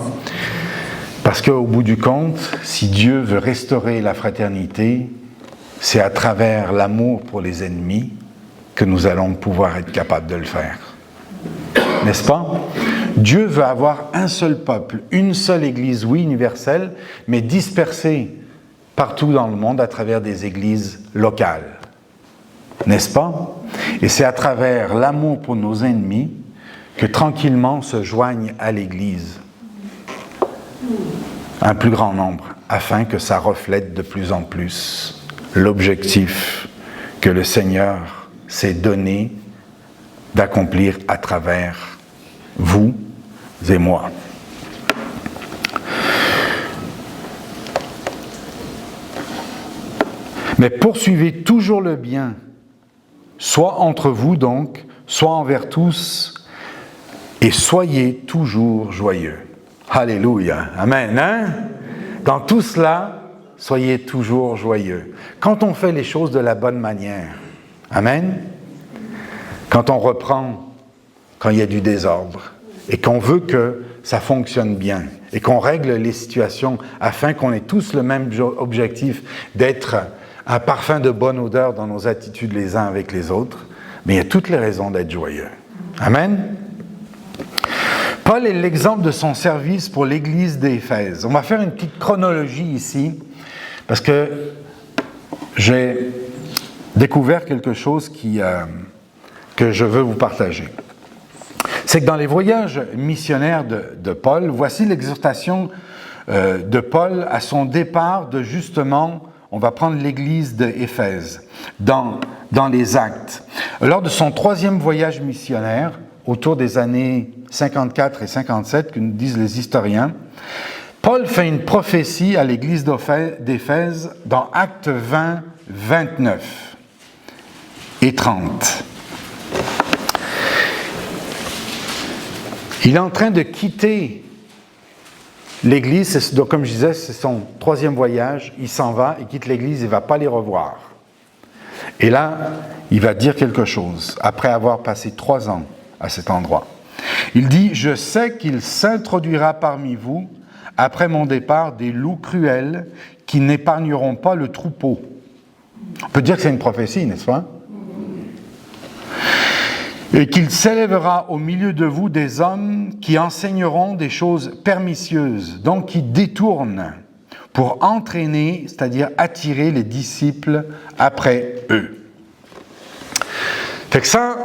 Parce qu'au bout du compte, si Dieu veut restaurer la fraternité, c'est à travers l'amour pour les ennemis que nous allons pouvoir être capables de le faire. N'est-ce pas? Dieu veut avoir un seul peuple, une seule Église, oui, universelle, mais dispersée partout dans le monde à travers des églises locales. N'est-ce pas? Et c'est à travers l'amour pour nos ennemis que tranquillement se joignent à l'Église un plus grand nombre, afin que ça reflète de plus en plus l'objectif que le Seigneur s'est donné d'accomplir à travers vous et moi. Mais poursuivez toujours le bien, soit entre vous donc, soit envers tous, et soyez toujours joyeux. Alléluia. Amen. Hein? Dans tout cela, soyez toujours joyeux. Quand on fait les choses de la bonne manière, amen. Quand on reprend, quand il y a du désordre, et qu'on veut que ça fonctionne bien, et qu'on règle les situations afin qu'on ait tous le même objectif d'être un parfum de bonne odeur dans nos attitudes les uns avec les autres, mais il y a toutes les raisons d'être joyeux. Amen. Paul est l'exemple de son service pour l'Église d'Éphèse. On va faire une petite chronologie ici, parce que j'ai découvert quelque chose que je veux vous partager. C'est que dans les voyages missionnaires de Paul, voici l'exhortation de Paul à son départ de justement, on va prendre l'Église d'Éphèse, dans les Actes. Lors de son 3e voyage missionnaire, autour des années 54 et 57, que nous disent les historiens, Paul fait une prophétie à l'église d'Éphèse dans Actes 20, 29 et 30. Il est en train de quitter l'église, donc comme je disais, c'est son 3e voyage, il s'en va, il quitte l'église, il ne va pas les revoir. Et là, il va dire quelque chose, après avoir passé 3 ans à cet endroit. Il dit « Je sais qu'il s'introduira parmi vous, après mon départ, des loups cruels qui n'épargneront pas le troupeau. » On peut dire que c'est une prophétie, n'est-ce pas? Et qu'il s'élèvera au milieu de vous des hommes qui enseigneront des choses pernicieuses, donc qui détournent pour entraîner, c'est-à-dire attirer les disciples après eux. Fait que ça,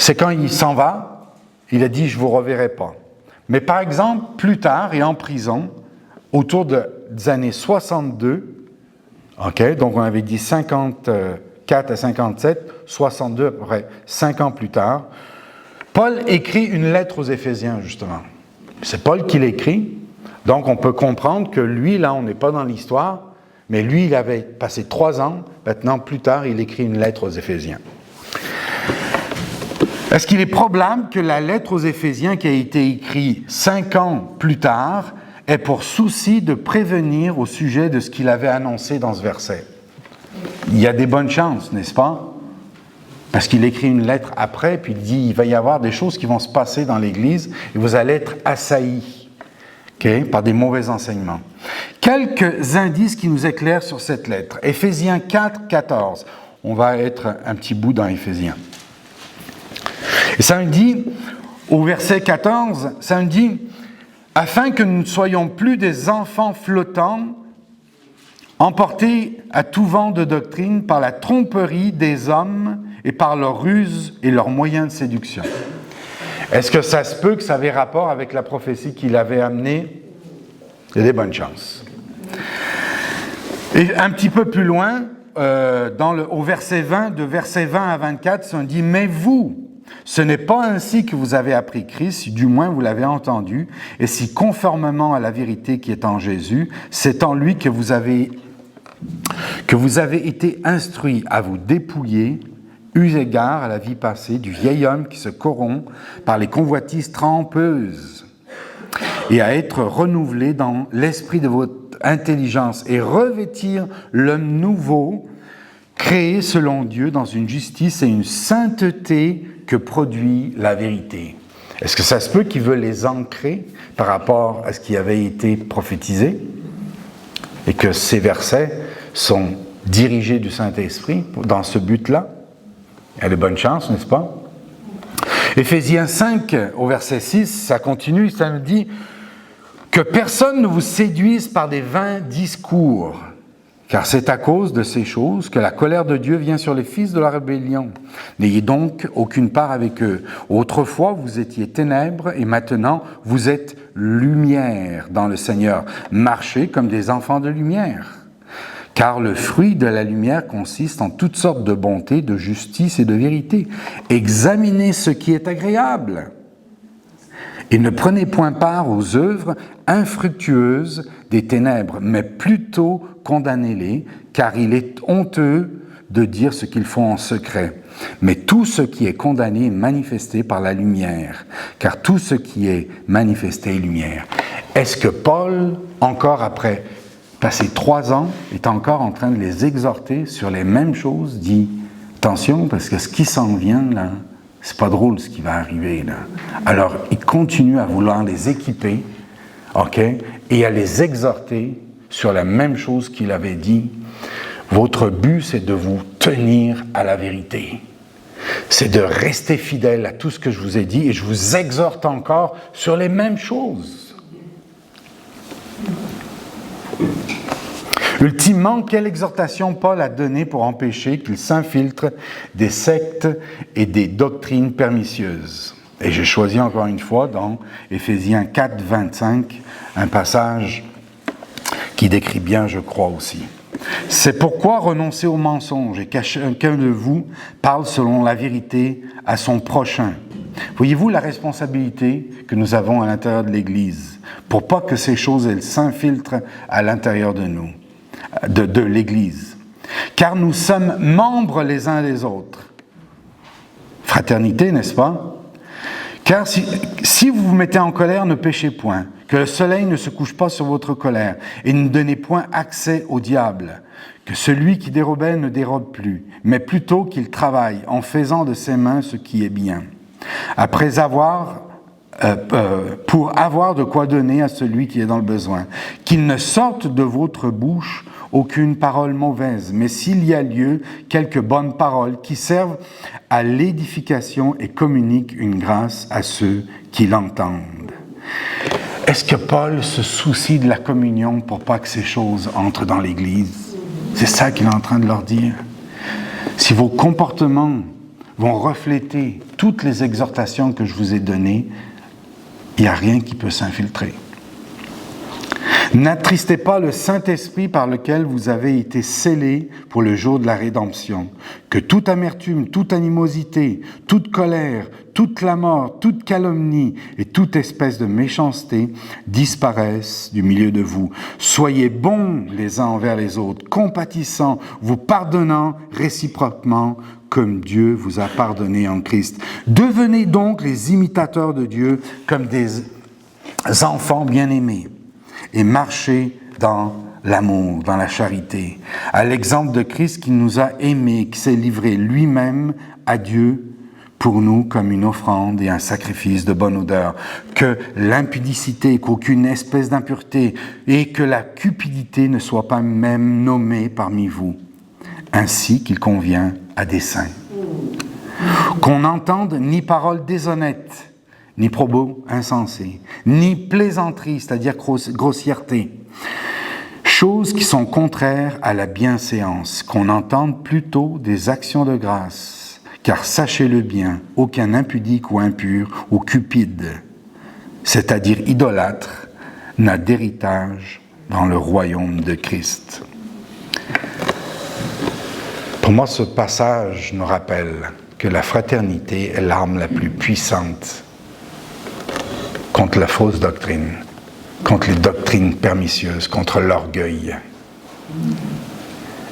c'est quand il s'en va, il a dit « je ne vous reverrai pas ». Mais par exemple, plus tard et en prison, autour des années 62, donc on avait dit 54 à 57, 62 à peu près 5 ans plus tard, Paul écrit une lettre aux Éphésiens, justement. C'est Paul qui l'écrit, donc on peut comprendre que lui, là, on n'est pas dans l'histoire, mais lui, il avait passé 3 ans, maintenant, plus tard, il écrit une lettre aux Éphésiens. Est-ce qu'il est probable que la lettre aux Éphésiens qui a été écrite 5 ans plus tard ait pour souci de prévenir au sujet de ce qu'il avait annoncé dans ce verset? Il y a des bonnes chances, n'est-ce pas? Parce qu'il écrit une lettre après, puis il dit, il va y avoir des choses qui vont se passer dans l'Église et vous allez être assaillis par des mauvais enseignements. Quelques indices qui nous éclairent sur cette lettre. Éphésiens 4, 14. On va être un petit bout dans Éphésiens. Et ça nous dit, au verset 14, ça nous dit, « Afin que nous ne soyons plus des enfants flottants, emportés à tout vent de doctrine par la tromperie des hommes et par leurs ruses et leurs moyens de séduction. » Est-ce que ça se peut que ça avait rapport avec la prophétie qu'il avait amenée? Il y a des bonnes chances. Et un petit peu plus loin, au verset 20, de verset 20 à 24, on dit « Mais vous, ce n'est pas ainsi que vous avez appris Christ, du moins vous l'avez entendu, et si conformément à la vérité qui est en Jésus, c'est en lui que vous avez été instruits à vous dépouiller, eu égard à la vie passée, du vieil homme qui se corrompt par les convoitises trompeuses, et à être renouvelé dans l'esprit de votre intelligence, et revêtir l'homme nouveau, créé selon Dieu dans une justice et une sainteté que produit la vérité. Est-ce que ça se peut qu'il veut les ancrer par rapport à ce qui avait été prophétisé et que ces versets sont dirigés du Saint-Esprit dans ce but-là? Il y a de bonnes chances, n'est-ce pas? Éphésiens 5, au verset 6, ça continue, ça nous dit que personne ne vous séduise par des vains discours, car c'est à cause de ces choses que la colère de Dieu vient sur les fils de la rébellion. N'ayez donc aucune part avec eux. Autrefois, vous étiez ténèbres et maintenant, vous êtes lumière dans le Seigneur. Marchez comme des enfants de lumière. Car le fruit de la lumière consiste en toutes sortes de bonté, de justice et de vérité. Examinez ce qui est agréable. Et ne prenez point part aux œuvres infructueuses des ténèbres, mais plutôt condamnez-les, car il est honteux de dire ce qu'ils font en secret. Mais tout ce qui est condamné est manifesté par la lumière, car tout ce qui est manifesté est lumière. Est-ce que Paul, encore après passer 3 ans, est encore en train de les exhorter sur les mêmes choses, dit « Attention, parce que ce qui s'en vient, là, c'est pas drôle ce qui va arriver, là. » Alors, il continue à vouloir les équiper, et à les exhorter sur la même chose qu'il avait dit. Votre but, c'est de vous tenir à la vérité. C'est de rester fidèle à tout ce que je vous ai dit, et je vous exhorte encore sur les mêmes choses. Ultimement, quelle exhortation Paul a donnée pour empêcher qu'il s'infiltre des sectes et des doctrines pernicieuses? Et j'ai choisi encore une fois dans Éphésiens 4, 25, un passage qui décrit bien, je crois aussi. C'est pourquoi renoncez au mensonge et qu'à chacun de vous parle selon la vérité à son prochain. Voyez-vous la responsabilité que nous avons à l'intérieur de l'Église pour pas que ces choses elles s'infiltrent à l'intérieur de nous, de l'Église. Car nous sommes membres les uns des autres. Fraternité, n'est-ce pas? Car si vous vous mettez en colère, ne péchez point, que le soleil ne se couche pas sur votre colère, et ne donnez point accès au diable, que celui qui dérobait ne dérobe plus, mais plutôt qu'il travaille en faisant de ses mains ce qui est bien, pour avoir de quoi donner à celui qui est dans le besoin, qu'il ne sorte de votre bouche aucune parole mauvaise, mais s'il y a lieu, quelques bonnes paroles qui servent à l'édification et communiquent une grâce à ceux qui l'entendent. Est-ce que Paul se soucie de la communion pour pas que ces choses entrent dans l'Église? C'est ça qu'il est en train de leur dire. Si vos comportements vont refléter toutes les exhortations que je vous ai données, il n'y a rien qui peut s'infiltrer. N'attristez pas le Saint-Esprit par lequel vous avez été scellés pour le jour de la rédemption. Que toute amertume, toute animosité, toute colère, toute clameur, toute calomnie et toute espèce de méchanceté disparaissent du milieu de vous. Soyez bons les uns envers les autres, compatissants, vous pardonnant réciproquement comme Dieu vous a pardonné en Christ. Devenez donc les imitateurs de Dieu comme des enfants bien-aimés. Et marcher dans l'amour, dans la charité, à l'exemple de Christ qui nous a aimés, qui s'est livré lui-même à Dieu pour nous comme une offrande et un sacrifice de bonne odeur. Que l'impudicité, qu'aucune espèce d'impureté et que la cupidité ne soit pas même nommée parmi vous, ainsi qu'il convient à des saints. Qu'on n'entende ni parole déshonnête, ni propos insensés, ni plaisanterie, c'est-à-dire grossièreté, choses qui sont contraires à la bienséance, qu'on entende plutôt des actions de grâce, car sachez-le bien, aucun impudique ou impur ou cupide, c'est-à-dire idolâtre, n'a d'héritage dans le royaume de Christ. Pour moi, ce passage nous rappelle que la fraternité est l'arme la plus puissante contre la fausse doctrine, contre les doctrines pernicieuses, contre l'orgueil.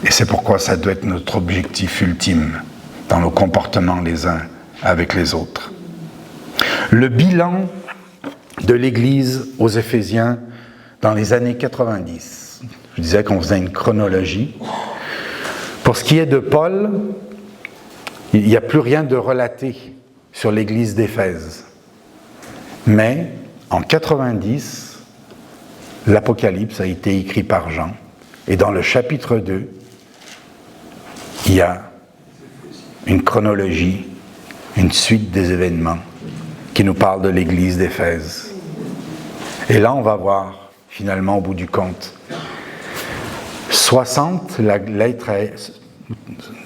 Et c'est pourquoi ça doit être notre objectif ultime dans nos comportements les uns avec les autres. Le bilan de l'Église aux Éphésiens dans les années 90. Je disais qu'on faisait une chronologie. Pour ce qui est de Paul, il n'y a plus rien de relaté sur l'Église d'Éphèse. Mais en 90, l'Apocalypse a été écrit par Jean. Et dans le chapitre 2, il y a une chronologie, une suite des événements qui nous parle de l'Église d'Éphèse. Et là, on va voir, finalement, au bout du compte, 60, la lettre est,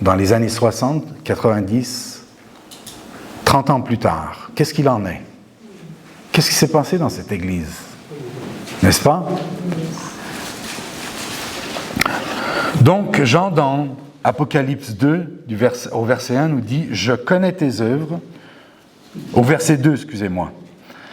dans les années 60, 90, 30 ans plus tard, qu'est-ce qu'il en est? Qu'est-ce qui s'est passé dans cette Église? N'est-ce pas? Donc, Jean, dans Apocalypse 2, au verset 1, nous dit « Je connais tes œuvres ». Au verset 2, excusez-moi.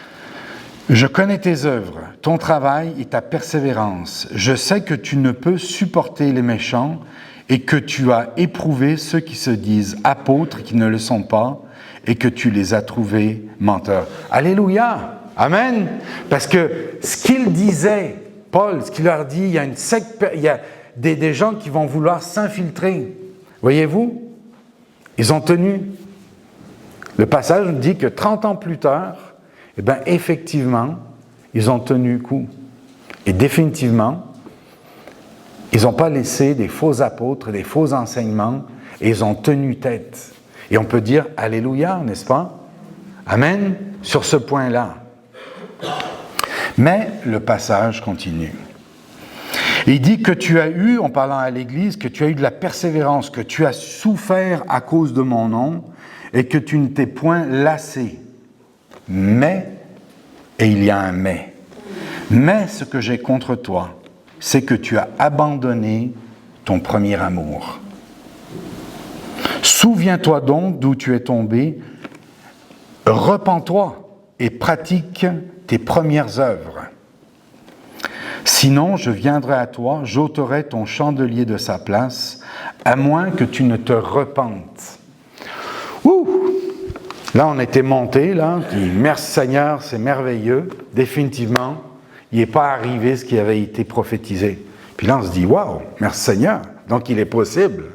« Je connais tes œuvres, ton travail et ta persévérance. Je sais que tu ne peux supporter les méchants et que tu as éprouvé ceux qui se disent apôtres qui ne le sont pas, et que tu les as trouvés menteurs. » Alléluia! Amen! Parce que ce qu'il disait, Paul, ce qu'il leur dit, il y a une secte, il y a des gens qui vont vouloir s'infiltrer. Voyez-vous? Ils ont tenu. Le passage nous dit que 30 ans plus tard, eh bien, effectivement, ils ont tenu coup. Et définitivement, ils n'ont pas laissé des faux apôtres, des faux enseignements, et ils ont tenu tête. Et on peut dire Alléluia, n'est-ce pas? Amen, sur ce point-là. Mais le passage continue. Il dit que tu as eu, en parlant à l'Église, que tu as eu de la persévérance, que tu as souffert à cause de mon nom, et que tu ne t'es point lassé. Mais, et il y a un mais, ce que j'ai contre toi, c'est que tu as abandonné ton premier amour. Souviens-toi donc d'où tu es tombé, repens-toi et pratique tes premières œuvres. Sinon, je viendrai à toi, j'ôterai ton chandelier de sa place, à moins que tu ne te repentes. Ouh! Là, on était monté, là, puis merci Seigneur, c'est merveilleux. Définitivement, il n'est pas arrivé ce qui avait été prophétisé. Puis là, on se dit, waouh, merci Seigneur. Donc, il est possible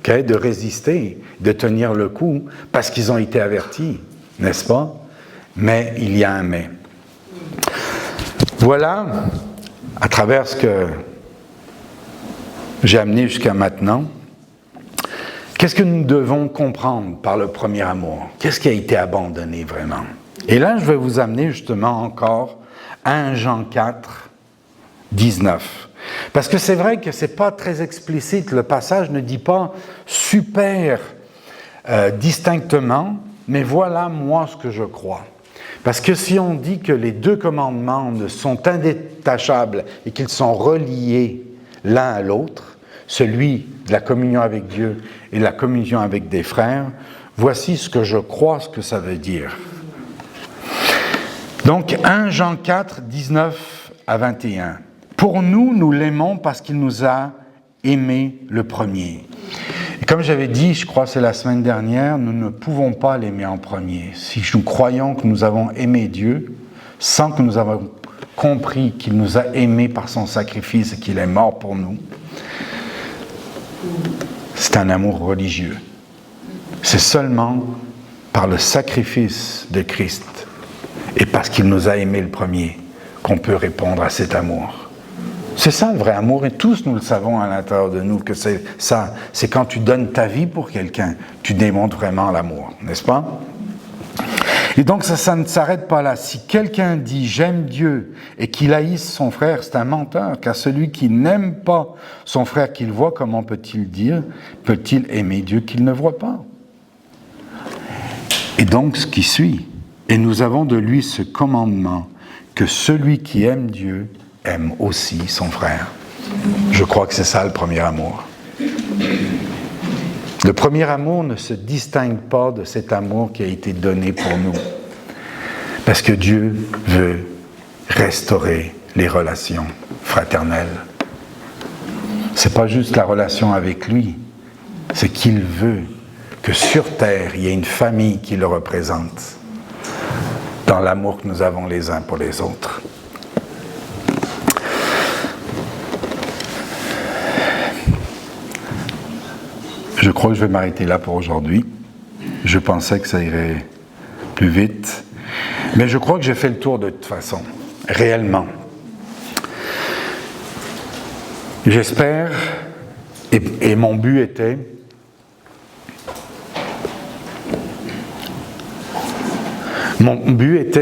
de résister, de tenir le coup, parce qu'ils ont été avertis, n'est-ce pas? Mais il y a un mais. Voilà, à travers ce que j'ai amené jusqu'à maintenant, qu'est-ce que nous devons comprendre par le premier amour? Qu'est-ce qui a été abandonné vraiment? Et là, je vais vous amener justement encore à 1 Jean 4, 19. Parce que c'est vrai que ce n'est pas très explicite, le passage ne dit pas super distinctement, mais voilà moi ce que je crois. Parce que si on dit que les deux commandements sont indétachables et qu'ils sont reliés l'un à l'autre, celui de la communion avec Dieu et la communion avec des frères, voici ce que je crois, ce que ça veut dire. Donc 1 Jean 4, 19 à 21. Pour nous, nous l'aimons parce qu'il nous a aimés le premier. Et comme j'avais dit, je crois que c'est la semaine dernière, nous ne pouvons pas l'aimer en premier. Si nous croyons que nous avons aimé Dieu, sans que nous avons compris qu'il nous a aimés par son sacrifice et qu'il est mort pour nous, c'est un amour religieux. C'est seulement par le sacrifice de Christ et parce qu'il nous a aimés le premier qu'on peut répondre à cet amour. C'est ça le vrai amour, et tous nous le savons à l'intérieur de nous, que c'est ça. C'est quand tu donnes ta vie pour quelqu'un, tu démontres vraiment l'amour, n'est-ce pas? Et donc ça ne s'arrête pas là. Si quelqu'un dit « j'aime Dieu » et qu'il haïsse son frère, c'est un menteur, car celui qui n'aime pas son frère qu'il voit, comment peut-il aimer Dieu qu'il ne voit pas? Et donc ce qui suit, et nous avons de lui ce commandement, que celui qui aime Dieu aime aussi son frère. Je crois que c'est ça le premier amour. Le premier amour ne se distingue pas de cet amour qui a été donné pour nous. Parce que Dieu veut restaurer les relations fraternelles. C'est pas juste la relation avec lui, c'est qu'il veut que sur terre, il y ait une famille qui le représente dans l'amour que nous avons les uns pour les autres. Je crois que je vais m'arrêter là pour aujourd'hui. Je pensais que ça irait plus vite. Mais je crois que j'ai fait le tour de toute façon, réellement. J'espère, et mon but était,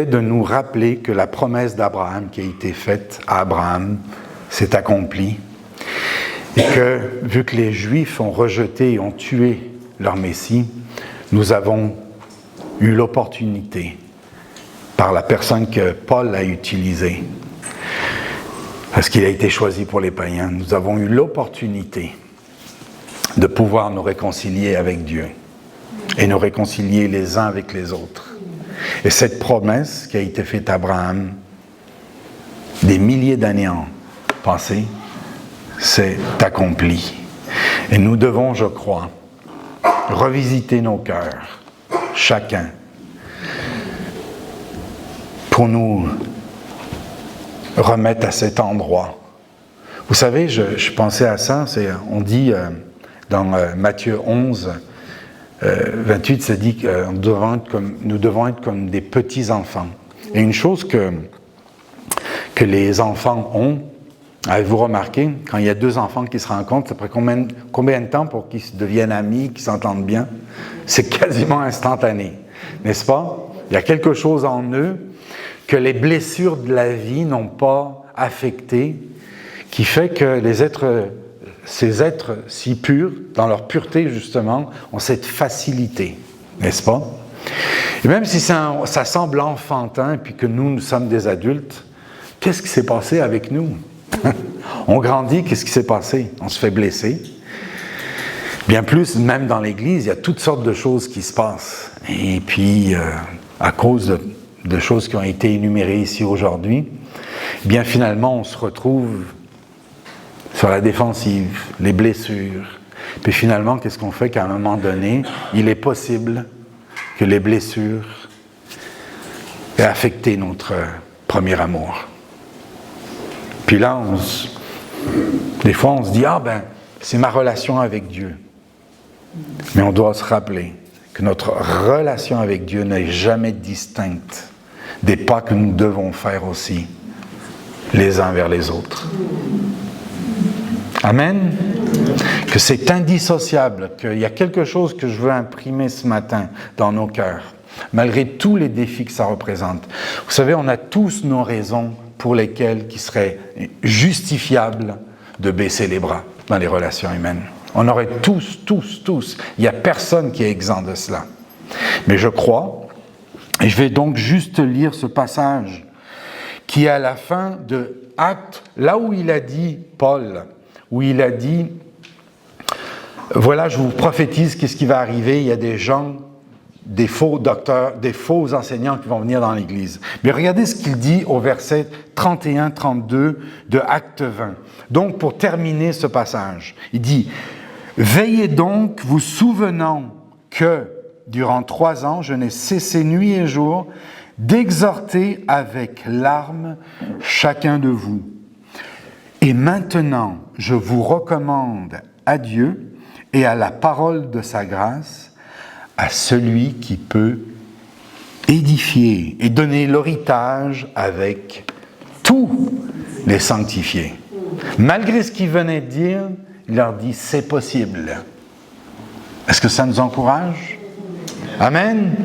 de nous rappeler que la promesse d'Abraham qui a été faite à Abraham s'est accomplie. Et que, vu que les Juifs ont rejeté et ont tué leur Messie, nous avons eu l'opportunité, par la personne que Paul a utilisée, parce qu'il a été choisi pour les païens, nous avons eu l'opportunité de pouvoir nous réconcilier avec Dieu et nous réconcilier les uns avec les autres. Et cette promesse qui a été faite à Abraham, des milliers d'années en passé, c'est accompli. Et nous devons, je crois, revisiter nos cœurs, chacun, pour nous remettre à cet endroit. Vous savez, je pensais à ça, on dit dans Matthieu 11, 28, ça dit que nous devons être comme des petits-enfants. Et une chose que les enfants ont, avez-vous remarqué, quand il y a deux enfants qui se rencontrent, ça prend combien de temps pour qu'ils deviennent amis, qu'ils s'entendent bien? C'est quasiment instantané, n'est-ce pas? Il y a quelque chose en eux que les blessures de la vie n'ont pas affecté, qui fait que ces êtres si purs, dans leur pureté justement, ont cette facilité, n'est-ce pas? Et même si ça semble enfantin, puis que nous sommes des adultes, qu'est-ce qui s'est passé avec nous? On grandit, qu'est-ce qui s'est passé? On se fait blesser. Bien plus, même dans l'Église, il y a toutes sortes de choses qui se passent. Et puis, à cause de choses qui ont été énumérées ici aujourd'hui, bien finalement, on se retrouve sur la défensive, les blessures. Puis finalement, qu'est-ce qu'on fait? Qu'à un moment donné, il est possible que les blessures aient affecté notre premier amour. Puis là, des fois, on se dit, c'est ma relation avec Dieu. Mais on doit se rappeler que notre relation avec Dieu n'est jamais distincte des pas que nous devons faire aussi, les uns vers les autres. Amen. Que c'est indissociable, qu'il y a quelque chose que je veux imprimer ce matin dans nos cœurs, malgré tous les défis que ça représente. Vous savez, on a tous nos raisons pour lesquelles il serait justifiable de baisser les bras dans les relations humaines. On aurait tous. Il n'y a personne qui est exempt de cela. Mais je crois, et je vais donc juste lire ce passage qui est à la fin de Actes, là où il a dit, Paul, où il a dit, voilà, je vous prophétise qu'est-ce qui va arriver, il y a des gens, des faux docteurs, des faux enseignants qui vont venir dans l'Église. Mais regardez ce qu'il dit au verset 31-32 de Acte 20. Donc, pour terminer ce passage, il dit, « Veillez donc, vous souvenant que, durant 3 ans, je n'ai cessé nuit et jour d'exhorter avec larmes chacun de vous. Et maintenant, je vous recommande à Dieu et à la parole de sa grâce, à celui qui peut édifier et donner l'héritage avec tous les sanctifiés. » Malgré ce qu'il venait de dire, il leur dit, c'est possible. Est-ce que ça nous encourage? Amen.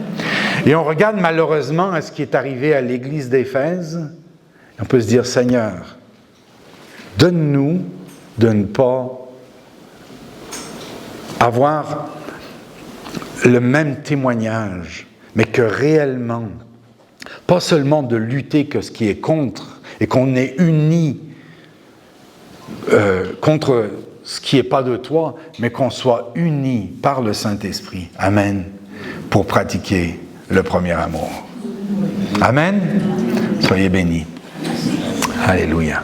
Et on regarde malheureusement à ce qui est arrivé à l'église d'Éphèse. On peut se dire, Seigneur, donne-nous de ne pas avoir le même témoignage, mais que réellement, pas seulement de lutter que ce qui est contre, et qu'on est unis contre ce qui n'est pas de toi, mais qu'on soit unis par le Saint-Esprit. Amen. Pour pratiquer le premier amour. Amen. Soyez bénis. Alléluia.